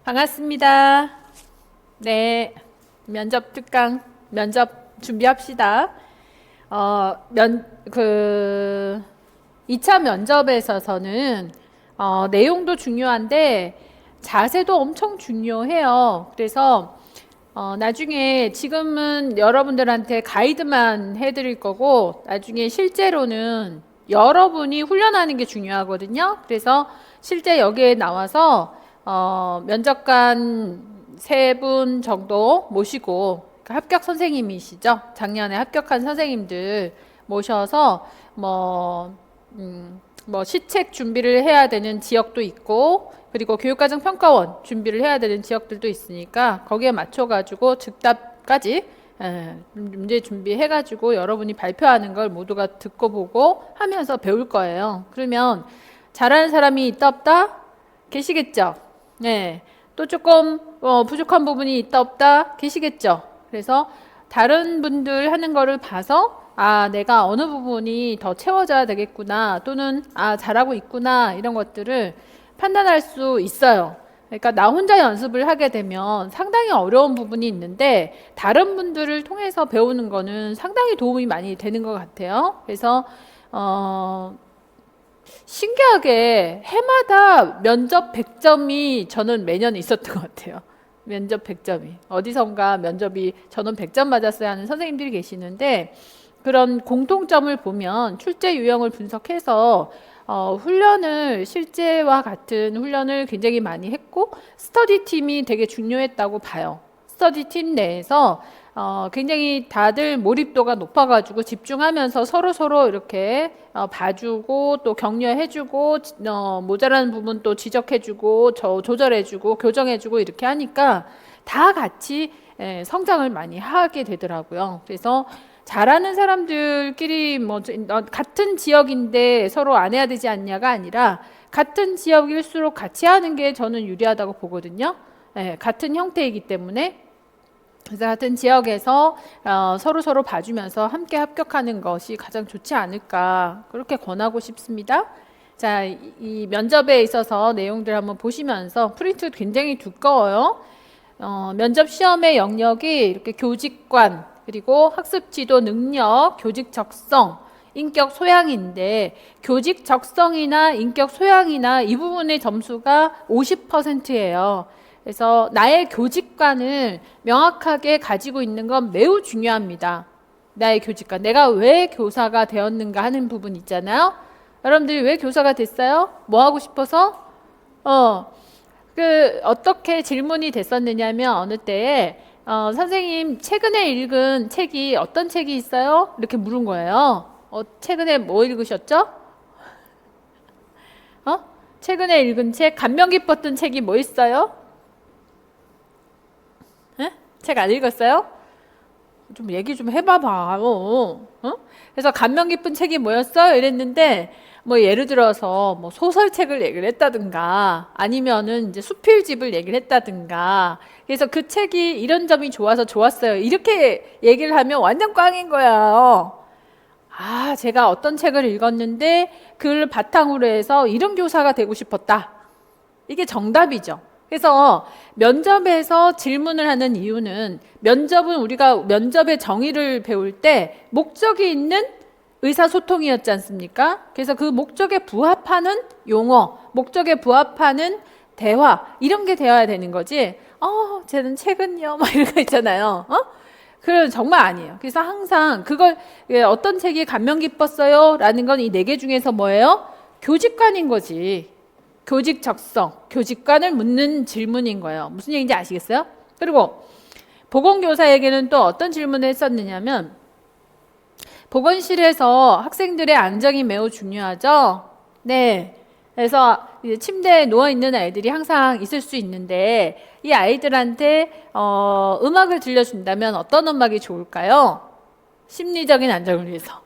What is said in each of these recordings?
반갑습니다. 네, 면접 특강 면접 준비합시다. 어, 면, 그, 2차 면접에 있어서는 내용도 중요한데 자세도 엄청 중요해요. 그래서 나중에 지금은 여러분들한테 가이드만 해드릴 거고 나중에 실제로는 여러분이 훈련하는 게 중요하거든요. 그래서 실제 여기에 나와서 면접관 3분 정도 모시고 합격 선생님이시죠. 작년에 합격한 선생님들 모셔서 뭐 시책 준비를 해야 되는 지역도 있고 그리고 교육과정 평가원 준비를 해야 되는 지역들도 있으니까 거기에 맞춰가지고 즉답까지 문제 준비해가지고 여러분이 발표하는 걸 모두가 듣고 보고 하면서 배울 거예요. 그러면 잘하는 사람이 있다 없다? 계시겠죠? 네. 또 조금 부족한 부분이 있다 없다? 계시겠죠? 그래서 다른 분들 하는 거를 봐서 내가 어느 부분이 더 채워져야 되겠구나 또는 잘하고 있구나 이런 것들을 판단할 수 있어요. 그러니까 나 혼자 연습을 하게 되면 상당히 어려운 부분이 있는데 다른 분들을 통해서 배우는 거는 상당히 도움이 많이 되는 것 같아요. 그래서 신기하게 해마다 면접 100점이 저는 매년 있었던 것 같아요. 면접 100점이. 어디선가 면접이 저는 100점 맞았어야 하는 선생님들이 계시는데 그런 공통점을 보면 출제 유형을 분석해서 훈련을 실제와 같은 훈련을 굉장히 많이 했고 스터디 팀이 되게 중요했다고 봐요. 스터디 팀 내에서 굉장히 다들 몰입도가 높아가지고 집중하면서 서로 이렇게 봐주고 또 격려해주고 모자라는 부분 또 지적해주고 조절해주고 교정해주고 이렇게 하니까 다 같이 성장을 많이 하게 되더라고요. 그래서 잘하는 사람들끼리 같은 지역인데 서로 안 해야 되지 않냐가 아니라 같은 지역일수록 같이 하는 게 저는 유리하다고 보거든요. 같은 형태이기 때문에. 그래서 같은 지역에서 서로 봐주면서 함께 합격하는 것이 가장 좋지 않을까 그렇게 권하고 싶습니다. 자, 이 면접에 있어서 내용들 한번 보시면서 프린트 굉장히 두꺼워요. 면접 시험의 영역이 이렇게 교직관 그리고 학습 지도 능력, 교직 적성, 인격 소양인데 교직 적성이나 인격 소양이나 이 부분의 점수가 50%예요. 그래서 나의 교직관을 명확하게 가지고 있는 건 매우 중요합니다. 나의 교직관. 내가 왜 교사가 되었는가 하는 부분 있잖아요. 여러분들이 왜 교사가 됐어요? 뭐 하고 싶어서? 어떻게 질문이 됐었느냐면 어느 때에 선생님 최근에 읽은 책이 어떤 책이 있어요? 이렇게 물은 거예요. 최근에 뭐 읽으셨죠? 최근에 읽은 책, 감명 깊었던 책이 뭐 있어요? 책 안 읽었어요? 좀 얘기 좀 해봐봐. 그래서 감명 깊은 책이 뭐였어? 이랬는데 뭐 예를 들어서 뭐 소설책을 얘기를 했다든가 아니면은 이제 수필집을 얘기를 했다든가 그래서 그 책이 이런 점이 좋아서 좋았어요. 이렇게 얘기를 하면 완전 꽝인 거야. 제가 어떤 책을 읽었는데 그걸 바탕으로 해서 이런 교사가 되고 싶었다. 이게 정답이죠. 그래서 면접에서 질문을 하는 이유는 면접은 우리가 면접의 정의를 배울 때 목적이 있는 의사소통이었지 않습니까? 그래서 그 목적에 부합하는 용어, 목적에 부합하는 대화 이런 게 되어야 되는 거지. 쟤는 책은요, 막 이런 거 있잖아요. 그건 정말 아니에요. 그래서 항상 그걸 어떤 책이 감명 깊었어요? 라는 건 이 4개 중에서 뭐예요? 교직관인 거지. 교직 적성, 교직관을 묻는 질문인 거예요. 무슨 얘기인지 아시겠어요? 그리고 보건교사에게는 또 어떤 질문을 했었느냐면 보건실에서 학생들의 안정이 매우 중요하죠. 네. 그래서 이제 침대에 누워있는 아이들이 항상 있을 수 있는데 이 아이들한테 음악을 들려준다면 어떤 음악이 좋을까요? 심리적인 안정을 위해서.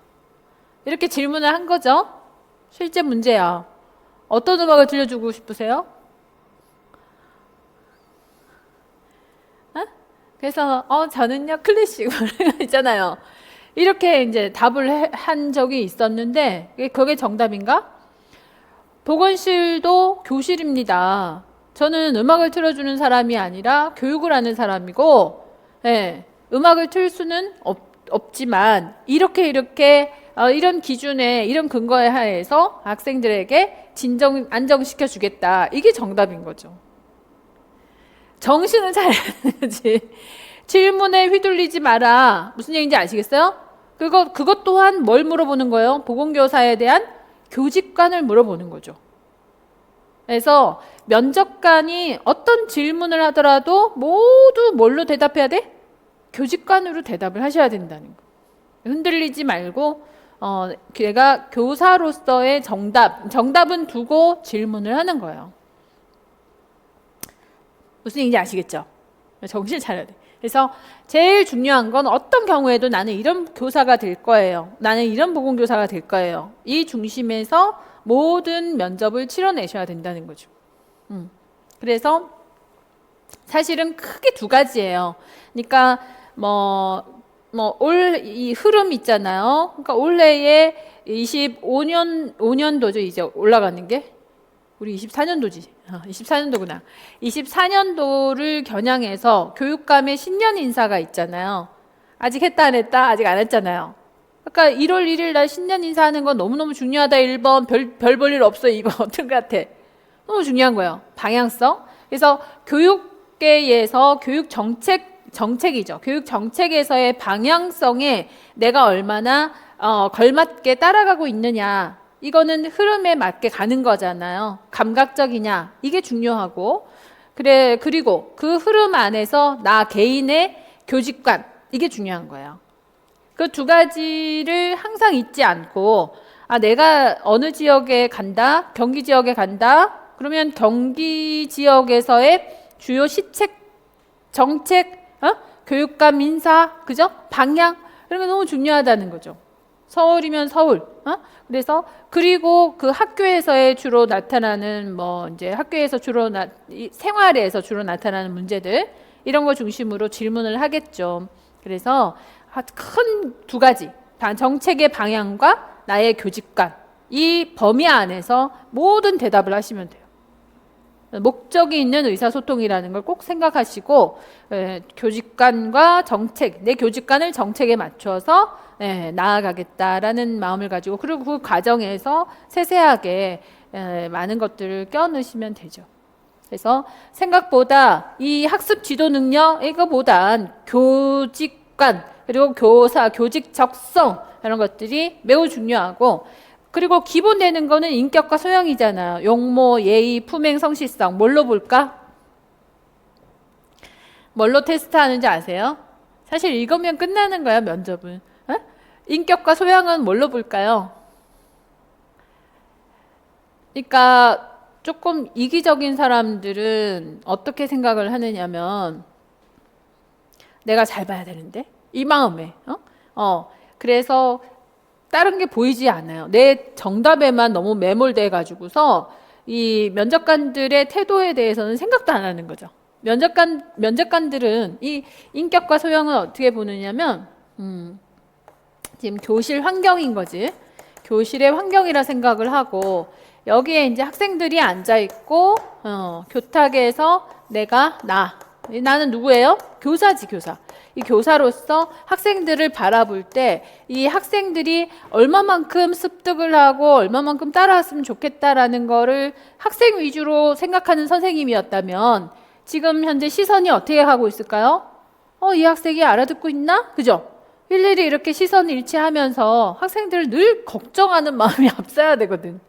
이렇게 질문을 한 거죠. 실제 문제야. 어떤 음악을 들려주고 싶으세요? 그래서 저는요 클래식 있잖아요. 이렇게 이제 답을 한 적이 있었는데 그게 정답인가? 보건실도 교실입니다. 저는 음악을 틀어주는 사람이 아니라 교육을 하는 사람이고, 예, 음악을 틀 수는 없지만 이렇게 이런 기준에 이런 근거에 하에서 학생들에게 안정시켜 주겠다. 이게 정답인 거죠. 정신을 차려야지. 질문에 휘둘리지 마라. 무슨 얘기인지 아시겠어요? 그것 또한 뭘 물어보는 거예요? 보건교사에 대한 교직관을 물어보는 거죠. 그래서 면접관이 어떤 질문을 하더라도 모두 뭘로 대답해야 돼? 교직관으로 대답을 하셔야 된다는 거. 흔들리지 말고 걔가 교사로서의 정답은 두고 질문을 하는 거예요. 무슨 얘기인지 아시겠죠? 정신 차려야 돼. 그래서 제일 중요한 건 어떤 경우에도 나는 이런 교사가 될 거예요. 나는 이런 보건교사가 될 거예요. 이 중심에서 모든 면접을 치러내셔야 된다는 거죠. 그래서 사실은 크게 두 가지예요. 그러니까 이 흐름 있잖아요. 그러니까 올해에 5년도죠. 이제 올라가는 게. 우리 24년도지. 24년도구나. 24년도를 겨냥해서 교육감의 신년 인사가 있잖아요. 아직 했다 안 했다? 아직 안 했잖아요. 그러니까 1월 1일 날 신년 인사하는 건 너무너무 중요하다. 1번 별 볼 일 없어. 2번 어떤 것 같아? 너무 중요한 거예요. 방향성. 그래서 교육계에서 교육 정책이죠. 교육 정책에서의 방향성에 내가 얼마나 걸맞게 따라가고 있느냐. 이거는 흐름에 맞게 가는 거잖아요. 감각적이냐. 이게 중요하고. 그리고 그 흐름 안에서 나 개인의 교직관. 이게 중요한 거예요. 그 두 가지를 항상 잊지 않고, 내가 어느 지역에 간다? 경기 지역에 간다? 그러면 경기 지역에서의 주요 시책, 정책, 교육감 인사, 그죠? 방향. 이런 게 너무 중요하다는 거죠. 서울이면 서울. 그리고 그 학교에서의 주로 나타나는 이제 학교에서 생활에서 주로 나타나는 문제들 이런 거 중심으로 질문을 하겠죠. 그래서 큰 두 가지, 정책의 방향과 나의 교직관 이 범위 안에서 모든 대답을 하시면 돼요. 목적이 있는 의사소통이라는 걸 꼭 생각하시고 교직관과 정책, 내 교직관을 정책에 맞춰서 나아가겠다라는 마음을 가지고 그리고 그 과정에서 세세하게 많은 것들을 껴넣으시면 되죠. 그래서 생각보다 이 학습 지도 능력 이거보단 교직관 그리고 교사, 교직 적성 이런 것들이 매우 중요하고 그리고 기본 되는 거는 인격과 소양이잖아요. 용모, 예의, 품행, 성실성 뭘로 볼까? 뭘로 테스트하는지 아세요? 사실 이거면 끝나는 거야 면접은. 인격과 소양은 뭘로 볼까요? 그러니까 조금 이기적인 사람들은 어떻게 생각을 하느냐면 내가 잘 봐야 되는데 이 마음에 그래서 다른 게 보이지 않아요. 내 정답에만 너무 매몰돼 가지고서 이 면접관들의 태도에 대해서는 생각도 안 하는 거죠. 면접관들은 이 인격과 소양을 어떻게 보느냐면 지금 교실 환경인 거지. 교실의 환경이라 생각을 하고 여기에 이제 학생들이 앉아 있고 교탁에서 나는 누구예요? 교사지, 교사. 이 교사로서 학생들을 바라볼 때 이 학생들이 얼마만큼 습득을 하고 얼마만큼 따라왔으면 좋겠다라는 거를 학생 위주로 생각하는 선생님이었다면 지금 현재 시선이 어떻게 하고 있을까요? 이 학생이 알아듣고 있나? 그죠? 일일이 이렇게 시선 일치하면서 학생들을 늘 걱정하는 마음이 앞서야 되거든.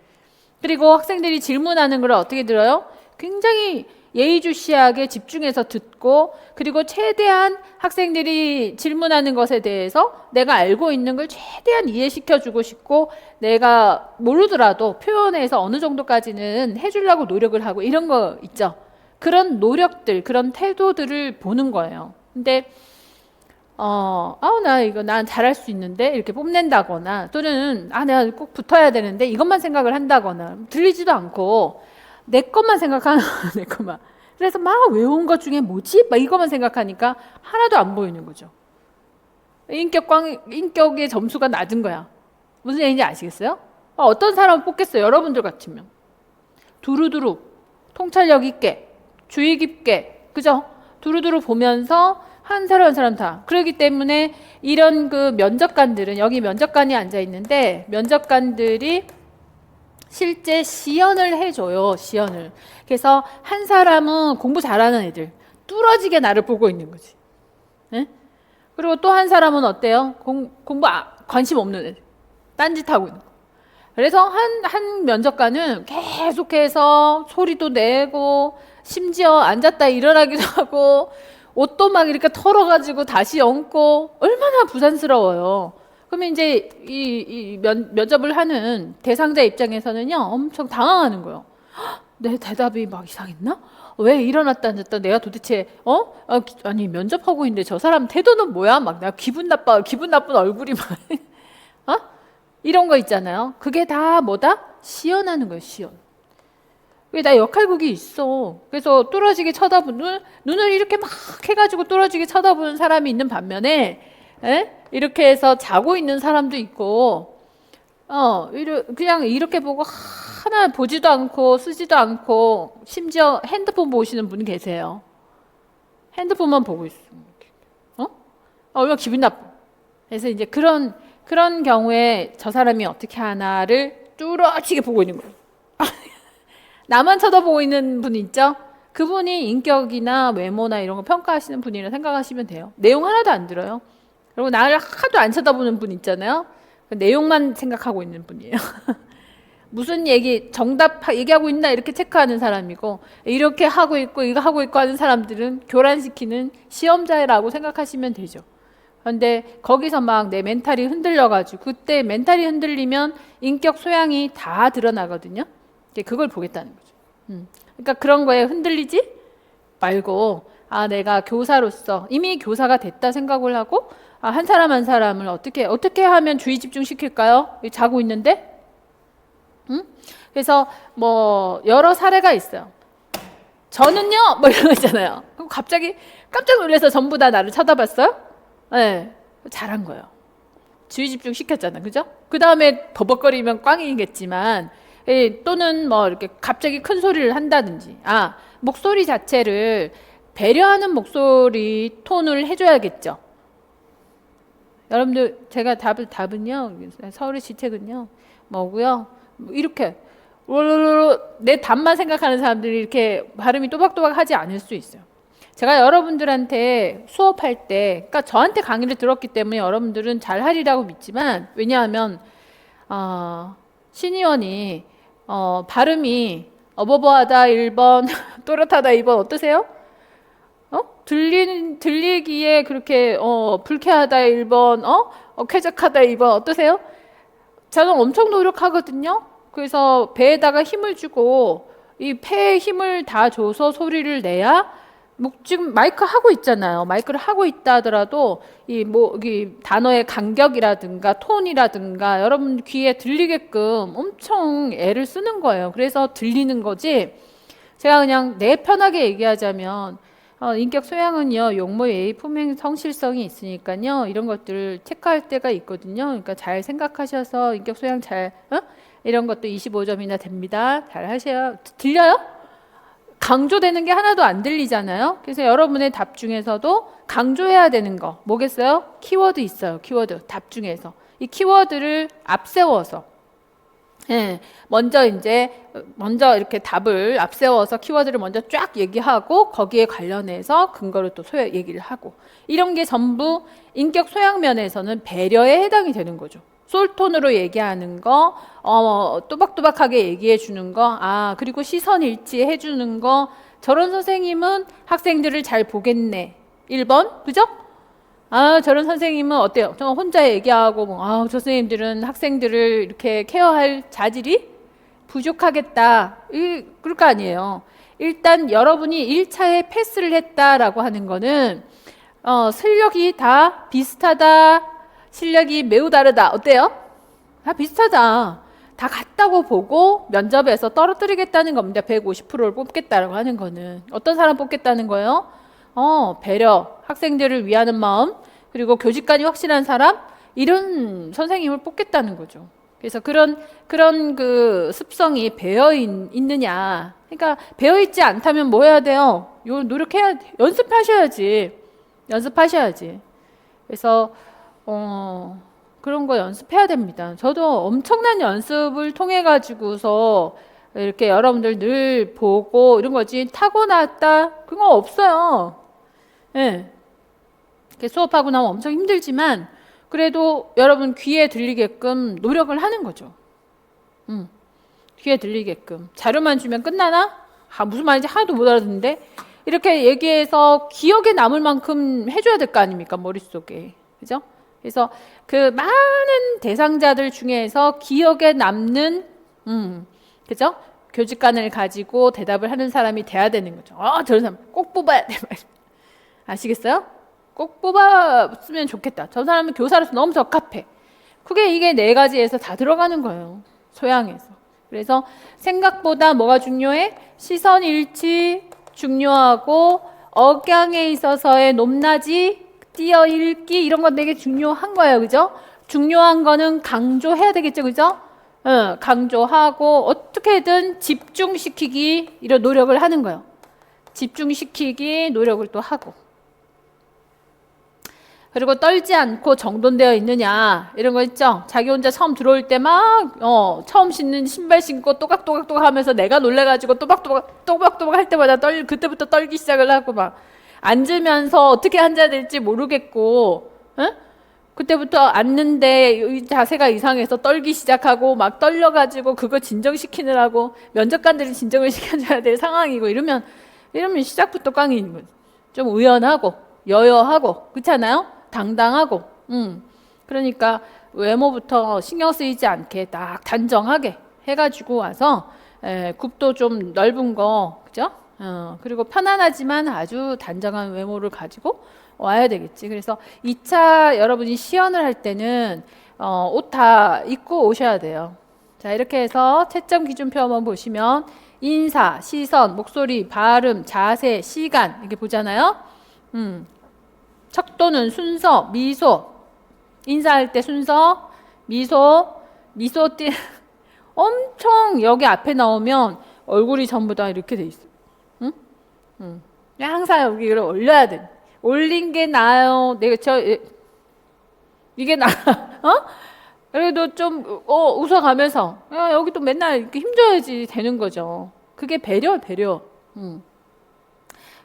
그리고 학생들이 질문하는 걸 어떻게 들어요? 굉장히 예의주시하게 집중해서 듣고 그리고 최대한 학생들이 질문하는 것에 대해서 내가 알고 있는 걸 최대한 이해시켜주고 싶고 내가 모르더라도 표현해서 어느 정도까지는 해주려고 노력을 하고 이런 거 있죠. 그런 노력들, 그런 태도들을 보는 거예요. 근데 난 잘할 수 있는데 이렇게 뽐낸다거나 또는 내가 꼭 붙어야 되는데 이것만 생각을 한다거나 들리지도 않고 내 것만 생각하는 내 것만. 그래서 막 외운 것 중에 뭐지? 막 이것만 생각하니까 하나도 안 보이는 거죠. 인격의 점수가 낮은 거야. 무슨 얘기인지 아시겠어요? 어떤 사람을 뽑겠어요? 여러분들 같으면. 두루두루 통찰력 있게 주의 깊게, 그죠? 두루두루 보면서 한 사람 한 사람 다. 그렇기 때문에 이런 그 면접관들은, 여기 면접관이 앉아 있는데 면접관들이 실제 시연을 해줘요. 시연을. 그래서 한 사람은 공부 잘하는 애들, 뚫어지게 나를 보고 있는 거지. 예? 그리고 또 한 사람은 어때요? 공부 관심 없는 애들, 딴짓하고 있는 거. 그래서 한 면접관은 계속해서 소리도 내고, 심지어 앉았다 일어나기도 하고, 옷도 막 이렇게 털어가지고 다시 얹고, 얼마나 부산스러워요. 그러면 이제 이 면접을 하는 대상자 입장에서는요, 엄청 당황하는 거예요. 헉, 내 대답이 막 이상했나? 왜 일어났다 앉았다 내가 도대체 아니 면접하고 있는데 저 사람 태도는 뭐야? 막 내가 기분 나쁜 얼굴이 막 이런 거 있잖아요. 그게 다 뭐다? 시연하는 거예요. 시연. 왜 나 역할극이 있어. 그래서 뚫어지게 쳐다보는, 눈을 이렇게 막 해가지고 뚫어지게 쳐다보는 사람이 있는 반면에, 이렇게 해서 자고 있는 사람도 있고, 그냥 이렇게 보고 하나 보지도 않고 쓰지도 않고, 심지어 핸드폰 보시는 분이 계세요. 핸드폰만 보고 있어. 얼마나 기분 나빠. 그래서 이제 그런 경우에 저 사람이 어떻게 하나를 뚫어지게 보고 있는 거예요. 나만 쳐다보고 있는 분 있죠? 그분이 인격이나 외모나 이런 거 평가하시는 분이라 생각하시면 돼요. 내용 하나도 안 들어요. 그리고 나를 하도 안 쳐다보는 분 있잖아요. 그 내용만 생각하고 있는 분이에요. 무슨 정답 얘기하고 있나 이렇게 체크하는 사람이고, 이렇게 하고 있고 이거 하고 있고 하는 사람들은 교란시키는 시험자라고 생각하시면 되죠. 그런데 거기서 막 내 멘탈이 흔들려가지고, 그때 멘탈이 흔들리면 인격 소양이 다 드러나거든요. 그걸 보겠다는 거죠. 그러니까 그런 거에 흔들리지 말고, 내가 교사로서 이미 교사가 됐다 생각을 하고, 한 사람 한 사람을 어떻게 하면 주의 집중시킬까요? 자고 있는데? 그래서 뭐 여러 사례가 있어요. 저는요, 뭐 이런 거 있잖아요. 그럼 갑자기 깜짝 놀라서 전부 다 나를 쳐다봤어요? 네, 잘한 거예요. 주의 집중 시켰잖아, 그죠? 그 다음에 버벅거리면 꽝이겠지만, 또는 뭐 이렇게 갑자기 큰 소리를 한다든지, 목소리 자체를 배려하는 목소리 톤을 해줘야겠죠. 여러분들, 제가 답은요, 서울의 지책은요, 뭐고요? 이렇게 내 답만 생각하는 사람들이 이렇게 발음이 또박또박 하지 않을 수 있어요. 제가 여러분들한테 수업할 때, 그러니까 저한테 강의를 들었기 때문에 여러분들은 잘 하리라고 믿지만, 왜냐하면 신의원이 발음이 어버버하다 1번, 또렷하다 2번 어떠세요? 들리기에 그렇게 불쾌하다 1번, 쾌적하다 2번 어떠세요? 저는 엄청 노력하거든요. 그래서 배에다가 힘을 주고 이 폐에 힘을 다 줘서 소리를 내야, 지금 마이크 하고 있잖아요. 마이크를 하고 있다 하더라도 이 단어의 간격이라든가 톤이라든가 여러분 귀에 들리게끔 엄청 애를 쓰는 거예요. 그래서 들리는 거지. 제가 그냥 내 편하게 얘기하자면, 인격 소양은요, 용모, 예의, 품행, 성실성이 있으니까요, 이런 것들을 체크할 때가 있거든요. 그러니까 잘 생각하셔서 인격 소양 이런 것도 25점이나 됩니다. 잘 하세요. 들려요? 강조되는 게 하나도 안 들리잖아요. 그래서 여러분의 답 중에서도 강조해야 되는 거 뭐겠어요? 키워드 있어요. 키워드 답 중에서 이 키워드를 앞세워서, 먼저 이렇게 답을 앞세워서 키워드를 먼저 쫙 얘기하고 거기에 관련해서 근거를 또 얘기를 하고, 이런 게 전부 인격 소양 면에서는 배려에 해당이 되는 거죠. 솔톤으로 얘기하는 거, 또박또박하게 얘기해 주는 거, 그리고 시선 일치해 주는 거, 저런 선생님은 학생들을 잘 보겠네. 1번, 그죠? 저런 선생님은 어때요? 저 혼자 얘기하고, 저 선생님들은 학생들을 이렇게 케어할 자질이 부족하겠다. 그럴 거 아니에요. 일단 여러분이 1차에 패스를 했다라고 하는 거는, 실력이 다 비슷하다, 실력이 매우 다르다. 어때요? 다 비슷하다. 다 같다고 보고 면접에서 떨어뜨리겠다는 겁니다. 150%를 뽑겠다라고 하는 거는. 어떤 사람 뽑겠다는 거예요? 배려, 학생들을 위하는 마음, 그리고 교직관이 확실한 사람, 이런 선생님을 뽑겠다는 거죠. 그래서 그런 그 습성이 있느냐. 그러니까 배어 있지 않다면 뭐 해야 돼요? 요 노력해야 연습하셔야지. 연습하셔야지. 그래서 그런 거 연습해야 됩니다. 저도 엄청난 연습을 통해 가지고서 이렇게 여러분들 늘 보고 이런 거지 타고났다 그거 없어요. 예. 이렇게 수업하고 나면 엄청 힘들지만 그래도 여러분 귀에 들리게끔 노력을 하는 거죠. 귀에 들리게끔. 자료만 주면 끝나나? 무슨 말인지 하나도 못 알아듣는데 이렇게 얘기해서 기억에 남을 만큼 해줘야 될 거 아닙니까? 머릿속에. 그죠? 그래서 그 많은 대상자들 중에서 기억에 남는 그죠? 교직관을 가지고 대답을 하는 사람이 돼야 되는 거죠. 저런 사람 꼭 뽑아야 돼. 아시겠어요? 꼭 뽑았으면 좋겠다. 저 사람은 교사로서 너무 적합해. 그게 이게 4가지에서 다 들어가는 거예요. 소양에서. 그래서 생각보다 뭐가 중요해? 시선 일치 중요하고 억양에 있어서의 높낮이, 띄어 읽기 이런 건 되게 중요한 거예요. 그죠? 중요한 거는 강조해야 되겠죠. 그죠? 강조하고 어떻게든 집중시키기 이런 노력을 하는 거예요. 집중시키기 노력을 또 하고. 그리고 떨지 않고 정돈되어 있느냐 이런 거 있죠. 자기 혼자 처음 들어올 때 막 처음 신는 신발 신고 또각또각 하면서 내가 놀래가지고 또박또박 할 때마다 그때부터 떨기 시작을 하고 막 앉으면서 어떻게 앉아야 될지 모르겠고 그때부터 앉는데 자세가 이상해서 떨기 시작하고 막 떨려가지고 그거 진정시키느라고 면접관들이 진정을 시켜줘야 될 상황이고 이러면 시작부터 꽝인 거죠. 좀 의연하고 여여하고 그렇잖아요. 당당하고 그러니까 외모부터 신경 쓰이지 않게 딱 단정하게 해가지고 와서 굽도 좀 넓은 거 그죠? 그리고 편안하지만 아주 단정한 외모를 가지고 와야 되겠지. 그래서 2차 여러분이 시연을 할 때는 옷 다 입고 오셔야 돼요. 자 이렇게 해서 채점 기준표 한번 보시면 인사, 시선, 목소리, 발음, 자세, 시간 이렇게 보잖아요. 척도는 순서, 미소. 인사할 때 순서, 미소 엄청 여기 앞에 나오면 얼굴이 전부 다 이렇게 돼 있어. 항상 여기를 올려야 돼. 올린 게 나아요. 이게 나. 그래도 좀 웃어가면서 여기 또 맨날 이렇게 힘줘야지 되는 거죠. 그게 배려.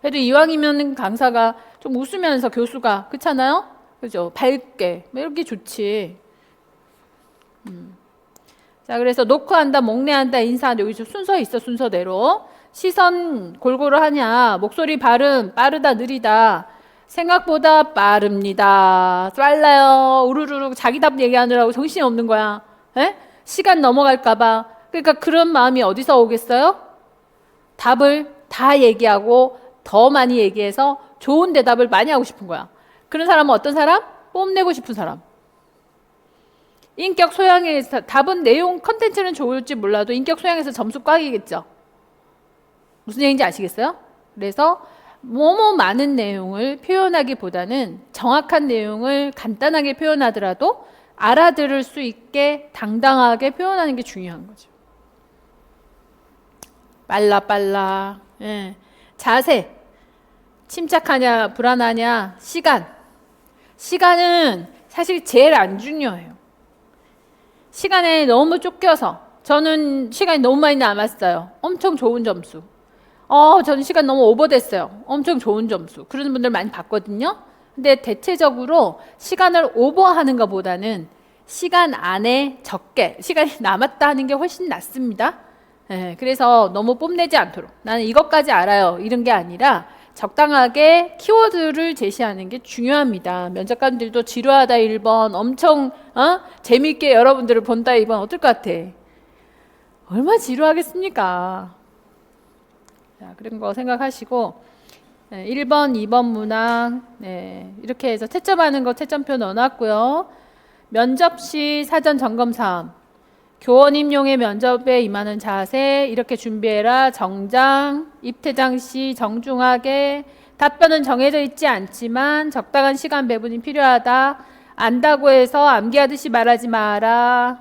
그래도 이왕이면 강사가 좀 웃으면서 교수가 그렇잖아요? 그죠? 밝게 이렇게 좋지. 자 그래서 노크한다, 목례한다, 인사한다 여기 순서 있어 순서대로. 시선 골고루 하냐, 목소리 발음 빠르다 느리다. 생각보다 빠릅니다. 빨라요. 우르르르 자기 답 얘기하느라고 정신이 없는 거야. 시간 넘어갈까봐. 그러니까 그런 마음이 어디서 오겠어요? 답을 다 얘기하고 더 많이 얘기해서 좋은 대답을 많이 하고 싶은 거야. 그런 사람은 어떤 사람? 뽐내고 싶은 사람. 인격 소양에서 답은 내용 컨텐츠는 좋을지 몰라도 인격 소양에서 점수 꽉이겠죠. 무슨 얘기인지 아시겠어요? 그래서 많은 내용을 표현하기보다는 정확한 내용을 간단하게 표현하더라도 알아들을 수 있게 당당하게 표현하는 게 중요한 거죠. 빨라. 자세. 침착하냐, 불안하냐, 시간은 사실 제일 안 중요해요. 시간에 너무 쫓겨서 저는 시간이 너무 많이 남았어요. 엄청 좋은 점수. 저는 시간 너무 오버됐어요. 엄청 좋은 점수. 그런 분들 많이 봤거든요. 근데 대체적으로 시간을 오버하는 것보다는 시간 안에 적게 시간이 남았다 하는 게 훨씬 낫습니다. 그래서 너무 뽐내지 않도록 나는 이것까지 알아요. 이런 게 아니라 적당하게 키워드를 제시하는 게 중요합니다. 면접관들도 지루하다 1번 엄청 재미있게 여러분들을 본다 2번 어떨 것 같아? 얼마나 지루하겠습니까? 자, 그런 거 생각하시고 1번, 2번 문항 이렇게 해서 채점하는 거 채점표 넣어놨고요. 면접 시 사전 점검 사항 교원 임용의 면접에 임하는 자세 이렇게 준비해라. 정장, 입퇴장 시 정중하게 답변은 정해져 있지 않지만 적당한 시간 배분이 필요하다. 안다고 해서 암기하듯이 말하지 마라.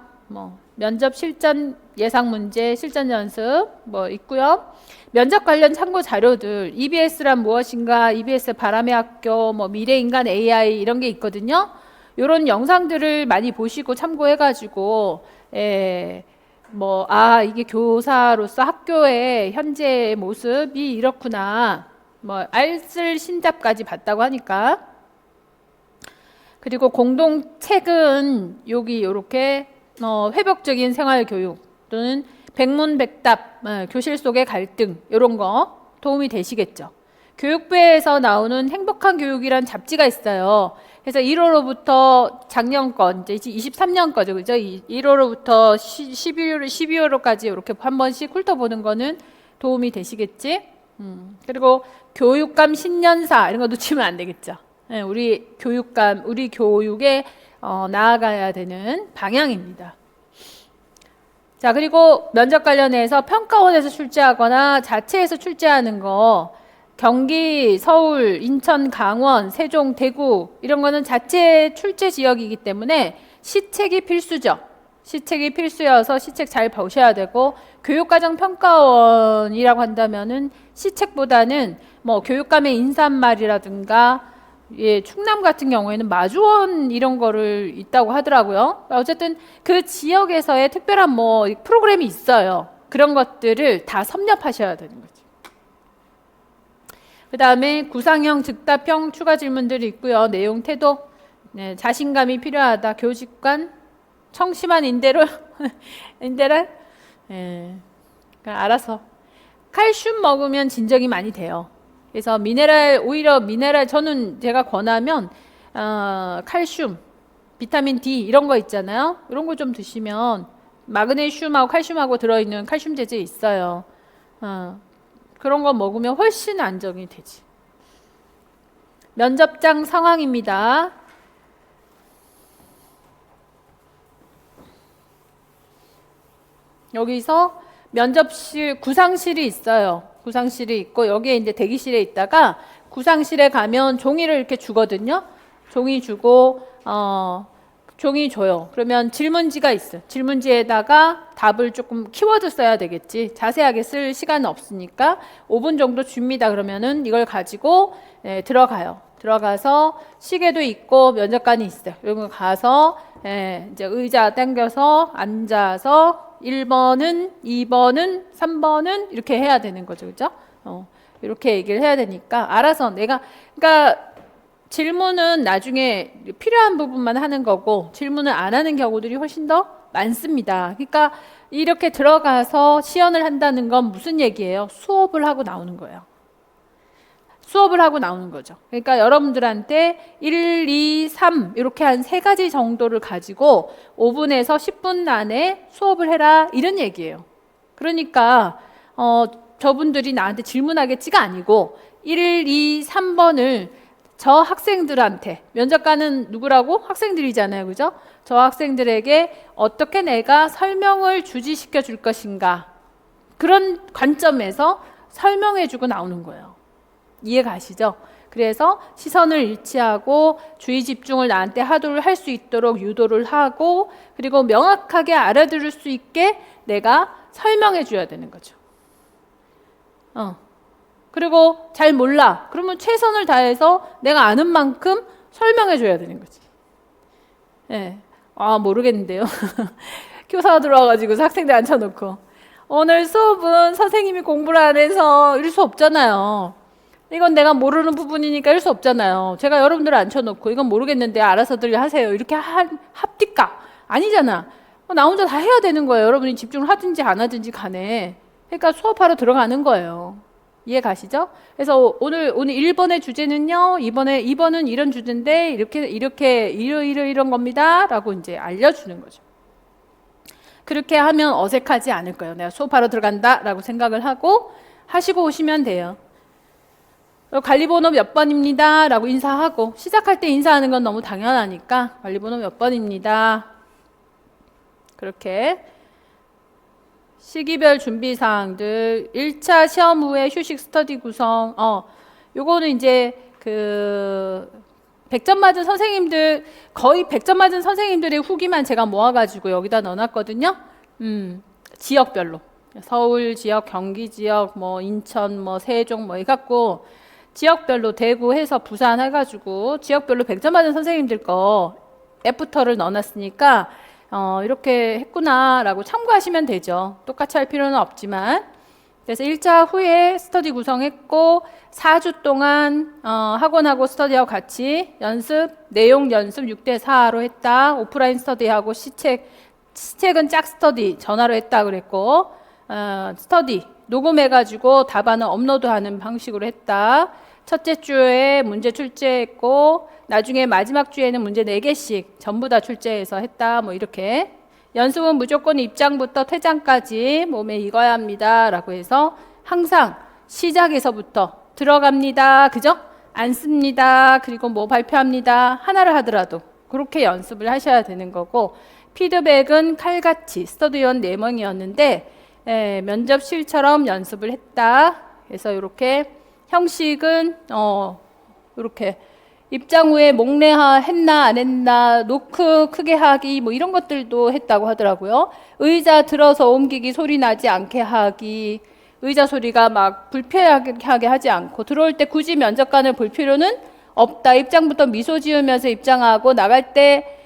면접 실전 예상 문제, 실전 연습 뭐 있고요. 면접 관련 참고 자료들, EBS란 무엇인가, EBS 바람의 학교, 뭐 미래인간 AI 이런 게 있거든요. 이런 영상들을 많이 보시고 참고해가지고, 이게 교사로서 학교의 현재의 모습이 이렇구나. 뭐 알쓸 신잡까지 봤다고 하니까. 그리고 공동책은 여기 이렇게 회복적인 생활교육 또는 백문백답, 교실 속의 갈등 이런 거 도움이 되시겠죠. 교육부에서 나오는 행복한 교육이란 잡지가 있어요. 그래서 1월호부터 작년 거, 이제 23년 거죠. 그죠? 1월호부터 12월호까지 이렇게 한 번씩 훑어보는 거는 도움이 되시겠지? 그리고 교육감 신년사 이런 거 놓치면 안 되겠죠. 네, 우리 교육감, 우리 교육에 나아가야 되는 방향입니다. 자, 그리고 면접 관련해서 평가원에서 출제하거나 자체에서 출제하는 거, 경기, 서울, 인천, 강원, 세종, 대구 이런 거는 자체 출제 지역이기 때문에 시책이 필수죠. 시책이 필수여서 시책 잘 보셔야 되고, 교육과정 평가원이라고 한다면은 시책보다는 뭐 교육감의 인사말이라든가, 충남 같은 경우에는 마주원 이런 거를 있다고 하더라고요. 어쨌든 그 지역에서의 특별한 뭐 프로그램이 있어요. 그런 것들을 다 섭렵하셔야 되는 거죠. 그 다음에 구상형, 즉답형 추가 질문들이 있고요. 내용, 태도, 자신감이 필요하다. 교직관, 청심한 인대로, 인대랄, 알아서. 칼슘 먹으면 진정이 많이 돼요. 그래서 오히려 미네랄, 저는 제가 권하면, 칼슘, 비타민 D 이런 거 있잖아요. 이런 거 좀 드시면, 마그네슘하고 칼슘하고 들어있는 칼슘제제 있어요. 그런 거 먹으면 훨씬 안정이 되지. 면접장 상황입니다. 여기서 면접실, 구상실이 있어요. 구상실이 있고, 여기에 이제 대기실에 있다가, 구상실에 가면 종이를 이렇게 주거든요. 종이 주고, 종이 줘요. 그러면 질문지가 있어요. 질문지에다가 답을 조금 키워드 써야 되겠지. 자세하게 쓸 시간은 없으니까 5분 정도 줍니다. 그러면은 이걸 가지고 들어가요. 들어가서 시계도 있고 면접관이 있어요. 이런 거 가서 이제 의자 당겨서 앉아서 1번은, 2번은, 3번은 이렇게 해야 되는 거죠. 그죠? 이렇게 얘기를 해야 되니까 알아서 그러니까 질문은 나중에 필요한 부분만 하는 거고 질문을 안 하는 경우들이 훨씬 더 많습니다. 그러니까 이렇게 들어가서 시연을 한다는 건 무슨 얘기예요? 수업을 하고 나오는 거예요. 수업을 하고 나오는 거죠. 그러니까 여러분들한테 1, 2, 3 이렇게 한 3가지 정도를 가지고 5분에서 10분 안에 수업을 해라 이런 얘기예요. 그러니까 저분들이 나한테 질문하겠지가 아니고 1, 2, 3번을 저 학생들한테, 면접관은 누구라고? 학생들이잖아요. 그죠? 저 학생들에게 어떻게 내가 설명을 주지시켜 줄 것인가. 그런 관점에서 설명해 주고 나오는 거예요. 이해 가시죠? 그래서 시선을 일치하고 주의 집중을 나한테 하도록 할 수 있도록 유도를 하고 그리고 명확하게 알아들을 수 있게 내가 설명해 줘야 되는 거죠. 그리고 잘 몰라. 그러면 최선을 다해서 내가 아는 만큼 설명해 줘야 되는 거지. 모르겠는데요. 교사가 들어와가지고 학생들 앉혀놓고 오늘 수업은 선생님이 공부를 안 해서 이럴 수 없잖아요. 이건 내가 모르는 부분이니까 이럴 수 없잖아요. 제가 여러분들을 앉혀놓고 이건 모르겠는데 알아서들 하세요. 이렇게 합디까? 아니잖아. 나 혼자 다 해야 되는 거예요. 여러분이 집중을 하든지 안 하든지 간에. 그러니까 수업하러 들어가는 거예요. 이해 가시죠? 그래서 오늘 1번의 주제는요. 2번은 이런 주제인데 이런 겁니다. 라고 이제 알려주는 거죠. 그렇게 하면 어색하지 않을 거예요. 내가 수업하러 들어간다 라고 생각을 하고 하시고 오시면 돼요. 관리번호 몇 번입니다 라고 인사하고 시작할 때 인사하는 건 너무 당연하니까 관리번호 몇 번입니다. 그렇게 시기별 준비사항들 1차 시험 후에 휴식 스터디 구성 요거는 이제 100점 맞은 선생님들 거의 100점 맞은 선생님들의 후기만 제가 모아가지고 여기다 넣어놨거든요. 지역별로. 서울 지역, 경기 지역, 뭐 인천, 뭐 세종 뭐 해갖고 지역별로 대구 해서 부산 해가지고 지역별로 100점 맞은 선생님들 거 애프터를 넣어놨으니까 이렇게 했구나라고 참고하시면 되죠. 똑같이 할 필요는 없지만. 그래서 1차 후에 스터디 구성했고 4주 동안 학원하고 스터디하고 같이 연습, 내용 연습 6대4로 했다. 오프라인 스터디하고 시책은 짝 스터디 전화로 했다 그랬고 스터디 녹음해가지고 답안을 업로드하는 방식으로 했다. 첫째 주에 문제 출제했고 나중에 마지막 주에는 문제 4개씩 전부 다 출제해서 했다. 뭐 이렇게 연습은 무조건 입장부터 퇴장까지 몸에 익어야 합니다 라고 해서 항상 시작에서부터 들어갑니다. 그죠? 앉습니다. 그리고 뭐 발표합니다. 하나를 하더라도 그렇게 연습을 하셔야 되는 거고 피드백은 칼같이 스터디원 4명이었는데 면접실처럼 연습을 했다. 그래서 이렇게 형식은 이렇게 입장 후에 목례하 했나 안 했나 노크 크게 하기 뭐 이런 것들도 했다고 하더라고요. 의자 들어서 옮기기 소리 나지 않게 하기 의자 소리가 막 불편하게 하지 않고 들어올 때 굳이 면접관을 볼 필요는 없다. 입장부터 미소 지으면서 입장하고 나갈 때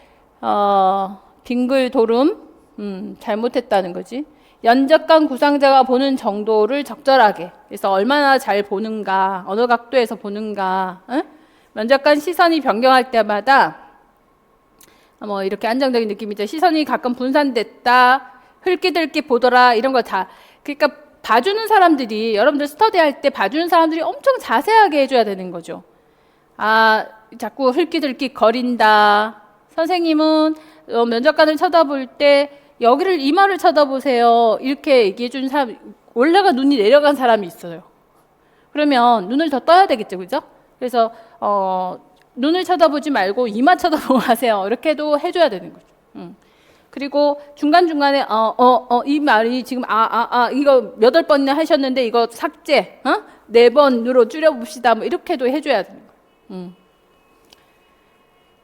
빙글 도름 잘못했다는 거지. 면접관 구상자가 보는 정도를 적절하게 그래서 얼마나 잘 보는가 어느 각도에서 보는가 면접관 시선이 변경할 때마다 뭐 이렇게 안정적인 느낌이죠. 시선이 가끔 분산됐다 흘끼들끼 보더라 이런 거 다 그러니까 봐주는 사람들이 여러분들 스터디할 때 봐주는 사람들이 엄청 자세하게 해줘야 되는 거죠. 자꾸 흘끼들끼 거린다. 선생님은 면접관을 쳐다볼 때 여기를 이마를 쳐다보세요. 이렇게 얘기해 준 사람 원래가 눈이 내려간 사람이 있어요. 그러면 눈을 더 떠야 되겠죠. 그죠? 그래서 눈을 쳐다보지 말고 이마 쳐다보고 하세요. 이렇게도 해줘야 되는 거죠. 그리고 중간중간에 이 말이 지금 이거 몇 월 번이나 하셨는데 이거 삭제 4번으로 줄여봅시다. 뭐 이렇게도 해줘야 되는 거예요.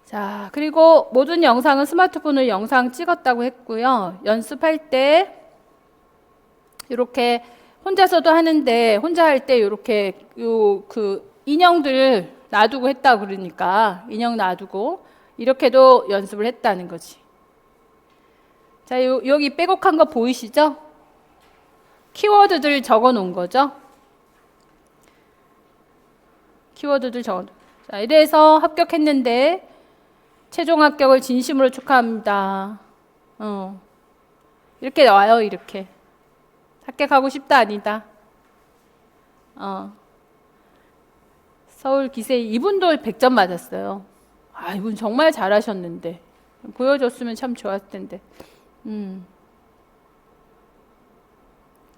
자, 그리고 모든 영상은 스마트폰으로 영상 찍었다고 했고요. 연습할 때 이렇게 혼자서도 하는데 혼자 할 때 이렇게 그 인형들 놔두고 했다 그러니까 인형 놔두고 이렇게도 연습을 했다는 거지. 자, 여기 빼곡한 거 보이시죠? 키워드들 적어 놓은 거죠. 키워드들 적어 놓은. 자, 이래서 합격했는데 최종 합격을 진심으로 축하합니다. 이렇게 나와요. 이렇게 합격하고 싶다 아니다. 서울 기세 이분도 100점 맞았어요. 이분 정말 잘하셨는데 보여줬으면 참 좋았을 텐데.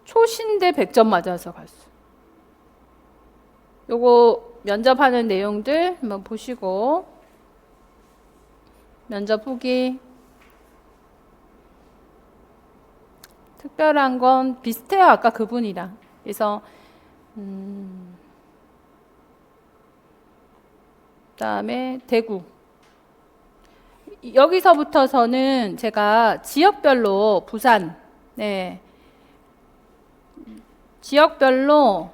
초신대 100점 맞아서 갔어. 요거 면접하는 내용들 한번 보시고 면접 후기 특별한 건 비슷해요. 아까 그분이랑. 그래서 그다음에 대구. 여기서부터서는 제가 지역별로 부산, 지역별로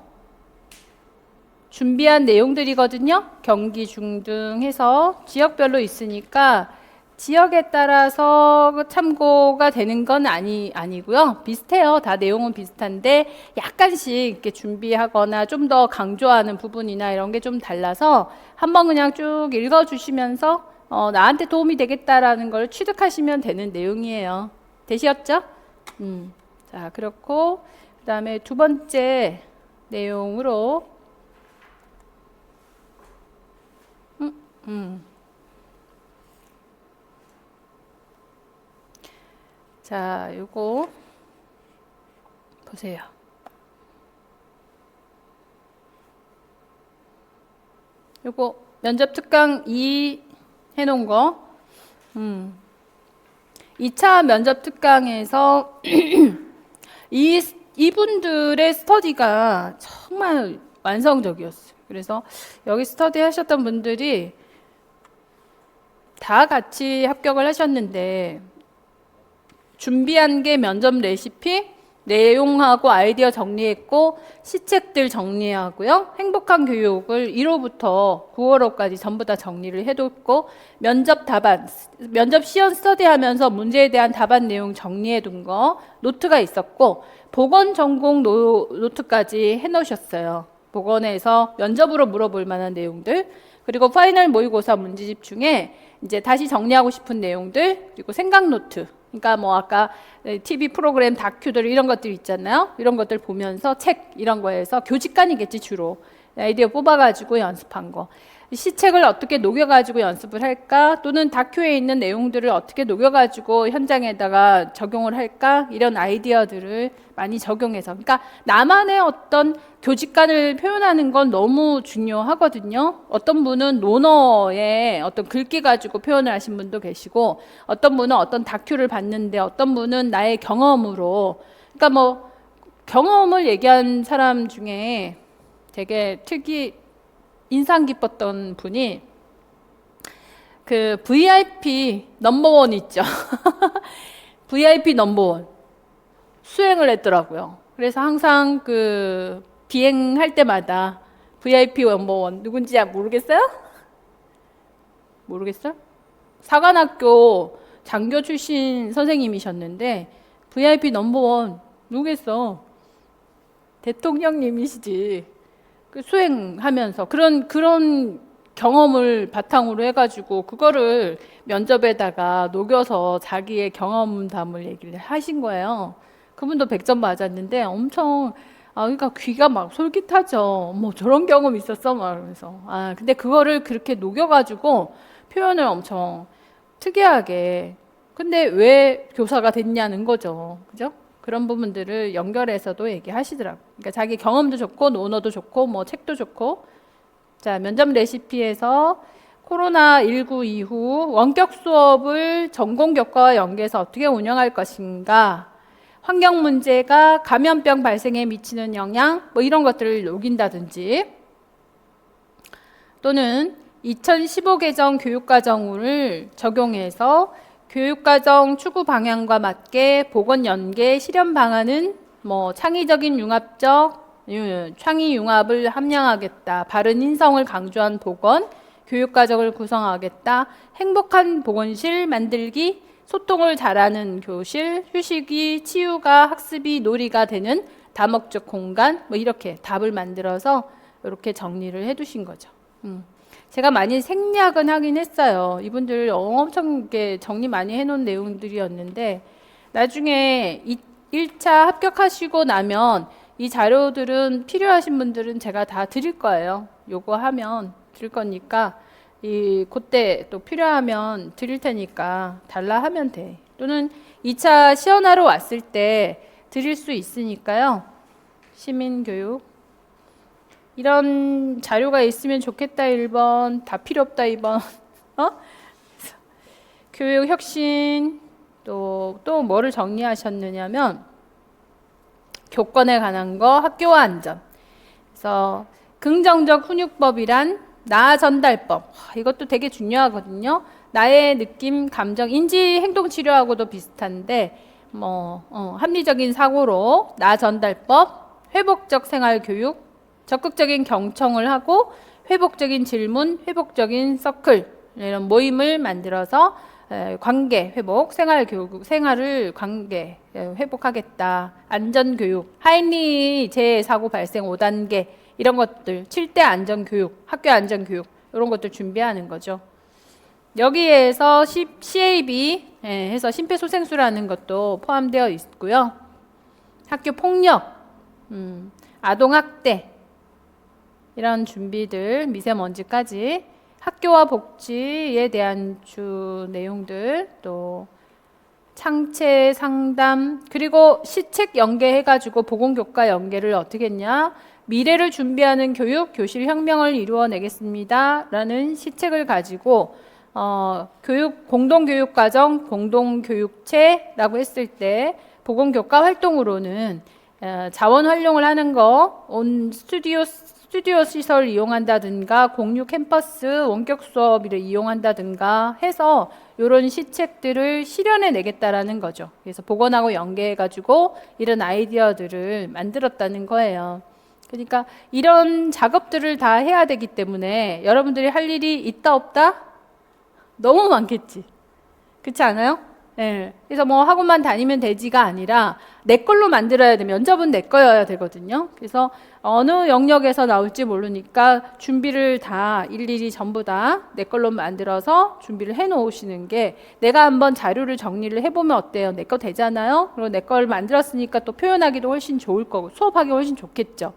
준비한 내용들이거든요. 경기 중등 해서 지역별로 있으니까 지역에 따라서 참고가 되는 건 아니고요. 비슷해요. 다 내용은 비슷한데 약간씩 이렇게 준비하거나 좀 더 강조하는 부분이나 이런 게 좀 달라서 한번 그냥 쭉 읽어주시면서 나한테 도움이 되겠다라는 걸 취득하시면 되는 내용이에요. 되셨죠? 자, 그렇고 그 다음에 두 번째 내용으로 자, 요거 보세요. 요거 면접 특강 2 해놓은 거. 2차 면접 특강에서 이분들의 스터디가 정말 완성적이었어요. 그래서 여기 스터디 하셨던 분들이 다 같이 합격을 하셨는데 준비한 게 면접 레시피, 내용하고 아이디어 정리했고 시책들 정리하고요. 행복한 교육을 1호부터 9월호까지 전부 다 정리를 해뒀고 면접 답안, 면접 시연 스터디하면서 문제에 대한 답안 내용 정리해둔 거 노트가 있었고 보건 전공 노트까지 해놓으셨어요. 보건에서 면접으로 물어볼 만한 내용들, 그리고 파이널 모의고사 문제집 중에 이제 다시 정리하고 싶은 내용들, 그리고 생각 노트. 그러니까 뭐 아까 TV 프로그램 다큐들 이런 것들 있잖아요. 이런 것들 보면서 책 이런 거에서 교직관이겠지 주로 아이디어 뽑아가지고 연습한 거. 시책을 어떻게 녹여가지고 연습을 할까? 또는 다큐에 있는 내용들을 어떻게 녹여가지고 현장에다가 적용을 할까? 이런 아이디어들을 많이 적용해서. 그러니까 나만의 어떤 교직관을 표현하는 건 너무 중요하거든요. 어떤 분은 논어에 어떤 글귀 가지고 표현을 하신 분도 계시고, 어떤 분은 어떤 다큐를 봤는데, 어떤 분은 나의 경험으로. 그러니까 뭐 경험을 얘기한 사람 중에 되게 인상 깊었던 분이 그 VIP 넘버원 있죠. VIP 넘버원 수행을 했더라고요. 그래서 항상 그 비행할 때마다 VIP 넘버원 누군지 모르겠어요? 모르겠어요? 사관학교 장교 출신 선생님이셨는데 VIP 넘버원 누구겠어? 대통령님이시지. 그 수행하면서 그런 경험을 바탕으로 해가지고 그거를 면접에다가 녹여서 자기의 경험담을 얘기를 하신 거예요. 그분도 100점 맞았는데 엄청 그러니까 귀가 막 솔깃하죠. 뭐 저런 경험 있었어, 말하면서. 근데 그거를 그렇게 녹여가지고 표현을 엄청 특이하게. 근데 왜 교사가 됐냐는 거죠, 그죠? 그런 부분들을 연결해서도 얘기하시더라고요. 그러니까 자기 경험도 좋고 논어도 좋고 뭐 책도 좋고. 자, 면접 레시피에서 코로나19 이후 원격 수업을 전공 교과와 연계해서 어떻게 운영할 것인가, 환경 문제가 감염병 발생에 미치는 영향, 뭐 이런 것들을 녹인다든지, 또는 2015 개정 교육과정을 적용해서 교육과정 추구 방향과 맞게 보건 연계 실현 방안은 뭐 창의 융합을 함량하겠다. 바른 인성을 강조한 보건 교육과정을 구성하겠다. 행복한 보건실 만들기, 소통을 잘하는 교실, 휴식이 치유가 학습이 놀이가 되는 다목적 공간, 뭐 이렇게 답을 만들어서 이렇게 정리를 해두신 거죠. 제가 많이 생략은 하긴 했어요. 이분들 엄청 정리 많이 해놓은 내용들이었는데 나중에 1차 합격하시고 나면 이 자료들은 필요하신 분들은 제가 다 드릴 거예요. 요거 하면 드릴 거니까 그때 또 필요하면 드릴 테니까 달라 하면 돼. 또는 2차 시연하러 왔을 때 드릴 수 있으니까요. 시민교육 이런 자료가 있으면 좋겠다 1번, 다 필요 없다 2번. 교육 혁신, 또 뭐를 정리하셨느냐면 교권에 관한 거, 학교와 안전. 그래서 긍정적 훈육법이란 나 전달법. 이것도 되게 중요하거든요. 나의 느낌, 감정, 인지 행동 치료하고도 비슷한데 합리적인 사고로 나 전달법, 회복적 생활 교육, 적극적인 경청을 하고 회복적인 질문, 회복적인 서클 이런 모임을 만들어서 관계 회복, 생활을 관계 회복하겠다. 안전교육, 하인리 재사고 발생 5단계 이런 것들, 7대 안전교육, 학교 안전교육 이런 것들 준비하는 거죠. 여기에서 CAB 해서 심폐소생술하는 것도 포함되어 있고요. 학교 폭력, 아동학대 이런 준비들, 미세먼지까지 학교와 복지에 대한 주 내용들, 또 창체 상담, 그리고 시책 연계해가지고 보건교과 연계를 어떻게 했냐, 미래를 준비하는 교육, 교실 혁명을 이루어내겠습니다 라는 시책을 가지고 공동교육과정, 공동교육체라고 했을 때 보건교과 활동으로는 자원 활용을 하는 거, 온 스튜디오 스튜디오 시설 이용한다든가 공유 캠퍼스 원격 수업을 이용한다든가 해서 이런 시책들을 실현해 내겠다라는 거죠. 그래서 보건하고 연계해 가지고 이런 아이디어들을 만들었다는 거예요. 그러니까 이런 작업들을 다 해야 되기 때문에 여러분들이 할 일이 있다 없다? 너무 많겠지. 그렇지 않아요? 네. 그래서 뭐 학원만 다니면 되지가 아니라 내 걸로 만들어야 돼. 면접은 내 거여야 되거든요. 그래서 어느 영역에서 나올지 모르니까 준비를 다 일일이 전부 다 내 걸로 만들어서 준비를 해 놓으시는 게, 내가 한번 자료를 정리를 해보면 어때요? 내 거 되잖아요. 그리고 내 걸 만들었으니까 또 표현하기도 훨씬 좋을 거고 수업하기 훨씬 좋겠죠.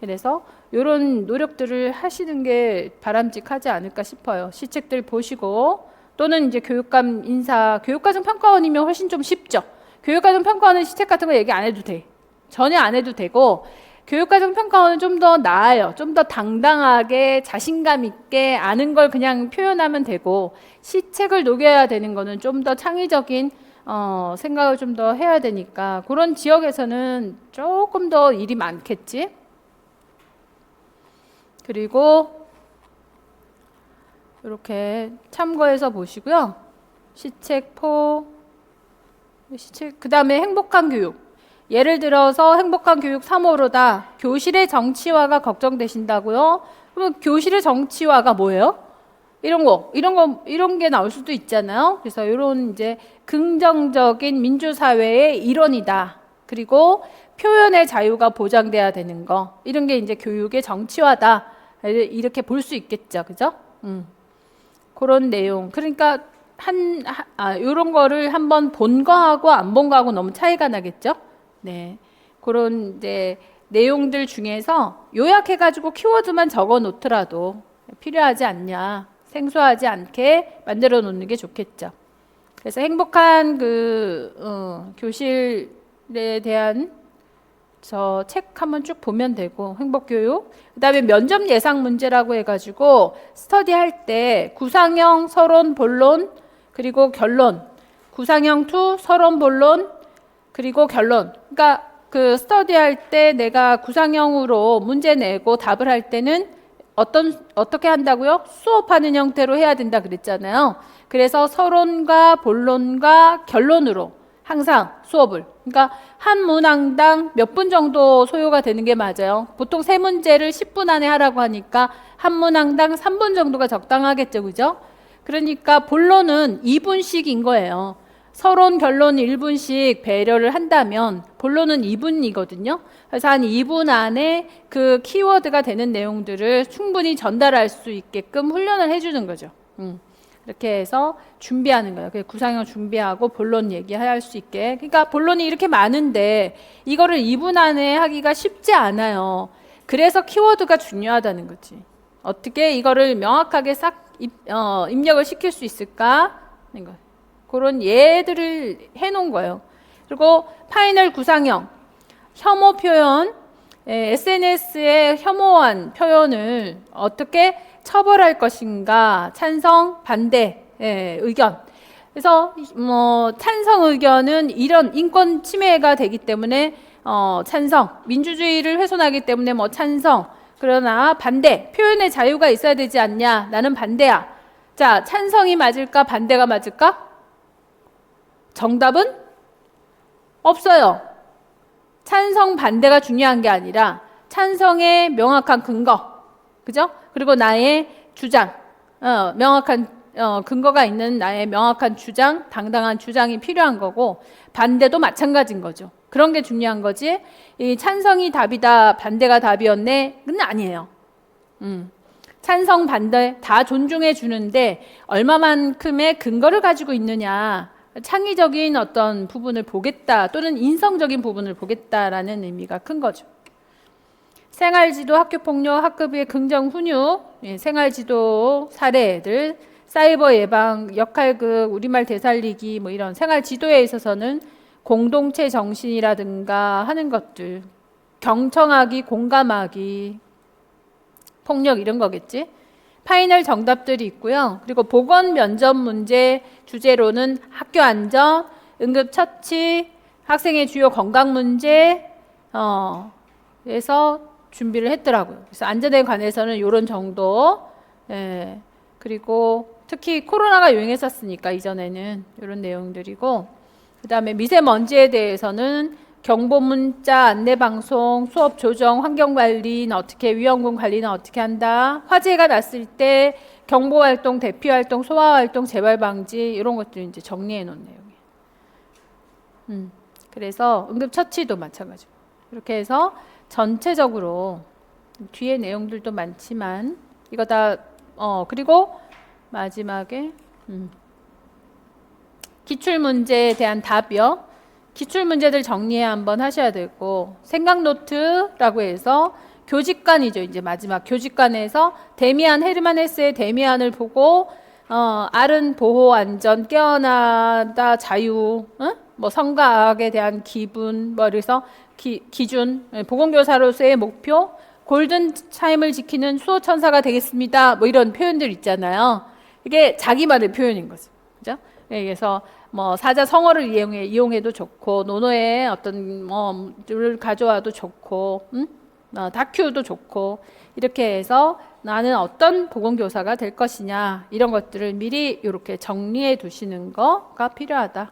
그래서 이런 노력들을 하시는 게 바람직하지 않을까 싶어요. 시책들 보시고, 또는 이제 교육감 인사, 교육과정 평가원이면 훨씬 좀 쉽죠. 교육과정 평가원은 시책 같은 거 얘기 안 해도 돼. 전혀 안 해도 되고, 교육과정 평가원은 좀 더 나아요. 좀 더 당당하게 자신감 있게 아는 걸 그냥 표현하면 되고, 시책을 녹여야 되는 거는 좀 더 창의적인 생각을 좀 더 해야 되니까 그런 지역에서는 조금 더 일이 많겠지. 그리고 이렇게 참고해서 보시고요. 시책포, 그 다음에 행복한 교육. 예를 들어서 행복한 교육 3호로다. 교실의 정치화가 걱정되신다고요? 그러면 교실의 정치화가 뭐예요? 이런 게 나올 수도 있잖아요. 그래서 이런 이제 긍정적인 민주사회의 일원이다. 그리고 표현의 자유가 보장돼야 되는 거. 이런 게 이제 교육의 정치화다. 이렇게 볼 수 있겠죠. 그죠? 그런 내용. 그러니까 이런 거를 한번 본 거하고 안 본 거하고 너무 차이가 나겠죠? 네. 그런 이제 내용들 중에서 요약해가지고 키워드만 적어 놓더라도 필요하지 않냐. 생소하지 않게 만들어 놓는 게 좋겠죠. 그래서 행복한 교실에 대한 저 책 한번 쭉 보면 되고, 행복교육. 그 다음에 면접 예상 문제라고 해가지고 스터디할 때 구상형, 서론, 본론, 그리고 결론. 구상형 2, 서론, 본론, 그리고 결론. 그러니까 그 스터디할 때 내가 구상형으로 문제 내고 답을 할 때는 어떻게 한다고요? 수업하는 형태로 해야 된다 그랬잖아요. 그래서 서론과 본론과 결론으로 항상 수업을. 그러니까 한 문항당 몇 분 정도 소요가 되는 게 맞아요. 보통 3문제를 10분 안에 하라고 하니까 한 문항당 3분 정도가 적당하겠죠. 그죠? 그러니까 본론은 2분씩인 거예요. 서론, 결론 1분씩 배려를 한다면 본론은 2분이거든요. 그래서 한 2분 안에 그 키워드가 되는 내용들을 충분히 전달할 수 있게끔 훈련을 해주는 거죠. 이렇게 해서 준비하는 거예요. 구상형 준비하고 본론 얘기할 수 있게. 그러니까 본론이 이렇게 많은데 이거를 2분 안에 하기가 쉽지 않아요. 그래서 키워드가 중요하다는 거지. 어떻게 이거를 명확하게 싹 입력을 시킬 수 있을까? 그런 예들을 해놓은 거예요. 그리고 파이널 구상형, 혐오 표현, SNS의 혐오한 표현을 어떻게 처벌할 것인가, 찬성, 반대 의견. 그래서 찬성 의견은 이런 인권 침해가 되기 때문에 찬성, 민주주의를 훼손하기 때문에 찬성. 그러나 반대, 표현의 자유가 있어야 되지 않냐, 나는 반대야. 자, 찬성이 맞을까, 반대가 맞을까? 정답은 없어요. 찬성, 반대가 중요한 게 아니라 찬성의 명확한 근거, 그죠? 그리고 나의 주장, 명확한 근거가 있는 나의 명확한 주장, 당당한 주장이 필요한 거고, 반대도 마찬가지인 거죠. 그런 게 중요한 거지. 이 찬성이 답이다, 반대가 답이었네, 그건 아니에요. 찬성, 반대 다 존중해 주는데 얼마만큼의 근거를 가지고 있느냐, 창의적인 어떤 부분을 보겠다, 또는 인성적인 부분을 보겠다라는 의미가 큰 거죠. 생활지도, 학교폭력, 학급의 긍정 훈육, 생활지도 사례들, 사이버 예방, 역할극, 우리말 되살리기, 이런 생활지도에 있어서는 공동체 정신이라든가 하는 것들, 경청하기, 공감하기, 폭력 이런 거겠지. 파이널 정답들이 있고요. 그리고 보건 면접 문제 주제로는 학교 안전, 응급처치, 학생의 주요 건강 문제, 그래서 준비를 했더라고요. 그래서 안전에 관해서는 이런 정도. 예. 그리고 특히 코로나가 유행했었으니까 이전에는 이런 내용들이고, 그 다음에 미세먼지에 대해서는 경보 문자, 안내 방송, 수업 조정, 환경 관리는 어떻게, 위험군 관리는 어떻게 한다. 화재가 났을 때 경보 활동, 대피 활동, 소화 활동, 재발 방지 이런 것들 이제 정리해 놓은 내용이에요. 그래서 응급처치도 마찬가지고 이렇게 해서 전체적으로 뒤에 내용들도 많지만 이거 다 그리고 마지막에 기출문제에 대한 답이요. 기출문제들 정리해 한번 하셔야 되고, 생각노트라고 해서 교직관이죠. 이제 마지막 교직관에서 데미안 헤르만 헤세의 데미안을 보고 알은 보호, 안전, 깨어나다, 자유, 뭐 성과학에 대한 기분, 뭐 그래서 기준, 보건교사로서의 목표, 골든 타임을 지키는 수호천사가 되겠습니다. 뭐 이런 표현들 있잖아요. 이게 자기만의 표현인 거죠. 그죠? 그래서 뭐 사자성어를 이용해도 좋고, 논어의 어떤 뭐를 가져와도 좋고, 다큐도 좋고, 이렇게 해서 나는 어떤 보건교사가 될 것이냐, 이런 것들을 미리 이렇게 정리해 두시는 거가 필요하다.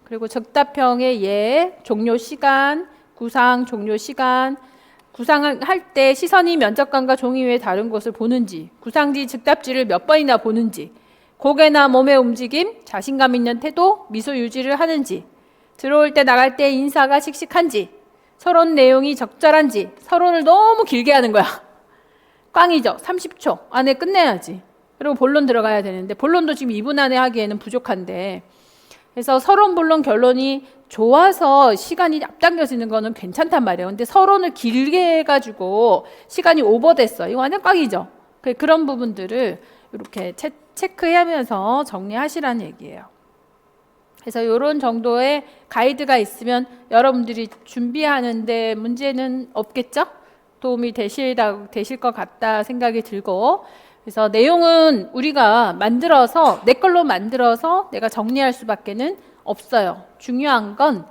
그리고 즉답형의 예, 종료 시간, 구상 종료 시간, 구상을 할 때 시선이 면접관과 종이 외에 다른 곳을 보는지, 구상지, 즉답지를 몇 번이나 보는지, 고개나 몸의 움직임, 자신감 있는 태도, 미소 유지를 하는지, 들어올 때 나갈 때 인사가 씩씩한지, 서론 내용이 적절한지. 서론을 너무 길게 하는 거야. 꽝이죠. 30초 안에 끝내야지. 그리고 본론 들어가야 되는데 본론도 지금 2분 안에 하기에는 부족한데, 그래서 서론, 본론, 결론이 좋아서 시간이 앞당겨지는 거는 괜찮단 말이에요. 근데 서론을 길게 해가지고 시간이 오버됐어. 이거 완전 꽝이죠. 그런 부분들을 이렇게 체크하면서 정리하시라는 얘기예요. 그래서 이런 정도의 가이드가 있으면 여러분들이 준비하는데 문제는 없겠죠? 도움이 되실 것 같다 생각이 들고, 그래서 내용은 우리가 만들어서 내 걸로 만들어서 내가 정리할 수밖에는 없어요. 중요한 건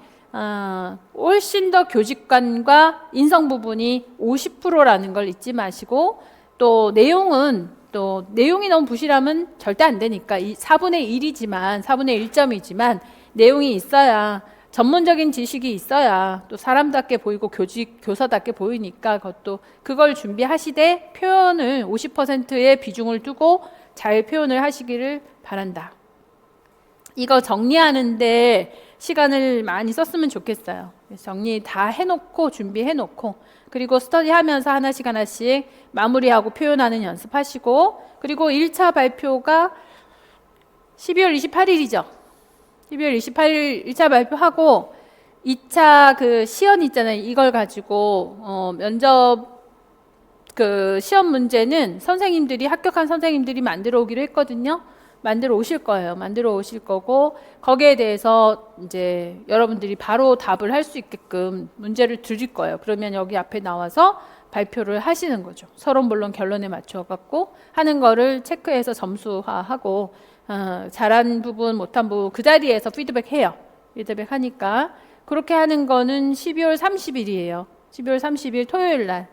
훨씬 더 교직관과 인성 부분이 50%라는 걸 잊지 마시고, 또 내용이 너무 부실하면 절대 안 되니까 4분의 1이지만 4분의 1점이지만 내용이 있어야, 전문적인 지식이 있어야 또 사람답게 보이고 교사답게 보이니까 그걸 준비하시되 표현을 50%의 비중을 두고 잘 표현을 하시기를 바란다. 이거 정리하는데 시간을 많이 썼으면 좋겠어요. 정리 다 해놓고 준비해놓고, 그리고 스터디하면서 하나씩 마무리하고 표현하는 연습하시고, 그리고 1차 발표가 12월 28일이죠. 12월 28일 1차 발표하고 2차 그 시연 있잖아요. 이걸 가지고 면접 그 시험 문제는 합격한 선생님들이 만들어 오기로 했거든요. 만들어 오실 거예요. 만들어 오실 거고, 거기에 대해서 이제 여러분들이 바로 답을 할 수 있게끔 문제를 드릴 거예요. 그러면 여기 앞에 나와서 발표를 하시는 거죠. 서론, 본론, 결론에 맞춰 갖고 하는 거를 체크해서 점수화하고, 잘한 부분, 못한 부분 그 자리에서 피드백해요. 피드백 하니까 그렇게 하는 거는 12월 30일이에요. 12월 30일 토요일 날,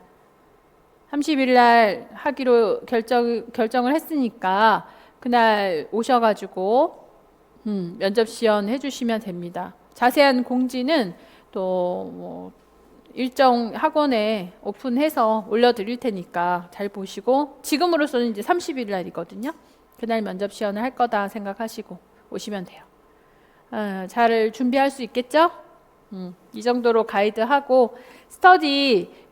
30일 날 하기로 결정을 했으니까 그날 오셔가지고 면접 시연 해주시면 됩니다. 자세한 공지는 또 일정 학원에 오픈해서 올려드릴 테니까 잘 보시고, 지금으로서는 이제 30일 날이거든요. 그날 면접 시연을 할 거다 생각하시고 오시면 돼요. 잘 준비할 수 있겠죠? 이 정도로 가이드하고,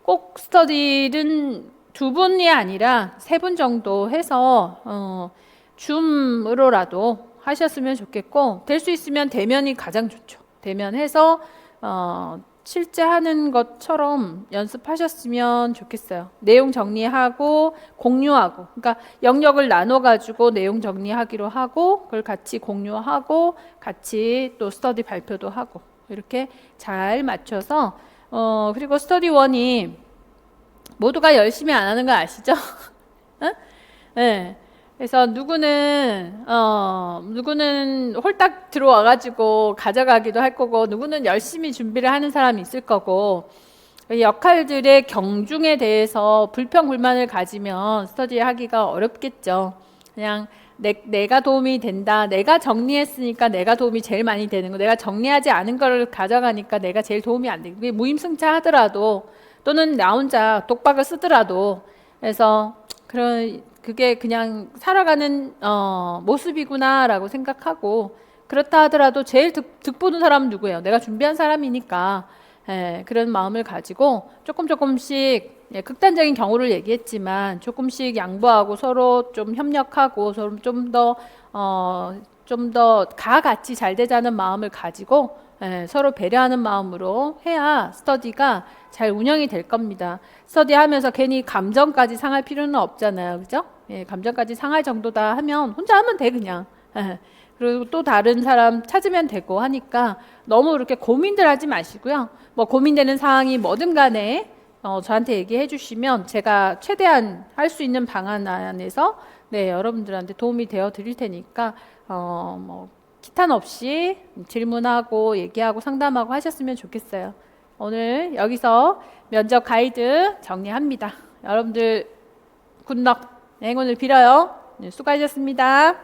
꼭 스터디는 2분이 아니라 3분 정도 해서 줌으로라도 하셨으면 좋겠고, 될 수 있으면 대면이 가장 좋죠. 대면해서 실제 하는 것처럼 연습하셨으면 좋겠어요. 내용 정리하고 공유하고, 그러니까 영역을 나눠가지고 내용 정리하기로 하고, 그걸 같이 공유하고, 같이 또 스터디 발표도 하고, 이렇게 잘 맞춰서 그리고 스터디 1이 모두가 열심히 안 하는 거 아시죠? 네. 그래서 누구는 홀딱 들어와가지고 가져가기도 할 거고, 누구는 열심히 준비를 하는 사람이 있을 거고, 역할들의 경중에 대해서 불평 불만을 가지면 스터디하기가 어렵겠죠. 그냥 내가 도움이 된다. 내가 정리했으니까 내가 도움이 제일 많이 되는 거. 내가 정리하지 않은 걸 가져가니까 내가 제일 도움이 안 돼. 그게 무임승차하더라도 또는 나 혼자 독박을 쓰더라도 그래서 그게 그냥 살아가는 모습이구나라고 생각하고 그렇다 하더라도 제일 득보는 사람은 누구예요? 내가 준비한 사람이니까 그런 마음을 가지고 조금씩 극단적인 경우를 얘기했지만 조금씩 양보하고 서로 좀 협력하고 서로 좀 더 같이 잘 되자는 마음을 가지고 서로 배려하는 마음으로 해야 스터디가 잘 운영이 될 겁니다. 스터디 하면서 괜히 감정까지 상할 필요는 없잖아요. 그죠? 감정까지 상할 정도다 하면 혼자 하면 돼 그냥. 그리고 또 다른 사람 찾으면 되고 하니까 너무 그렇게 고민들 하지 마시고요. 뭐 고민되는 사항이 뭐든 간에 저한테 얘기해 주시면 제가 최대한 할 수 있는 방안 안에서 여러분들한테 도움이 되어 드릴 테니까 뭐 기탄 없이 질문하고 얘기하고 상담하고 하셨으면 좋겠어요. 오늘 여기서 면접 가이드 정리합니다. 여러분들 굿럭 행운을 빌어요. 수고하셨습니다.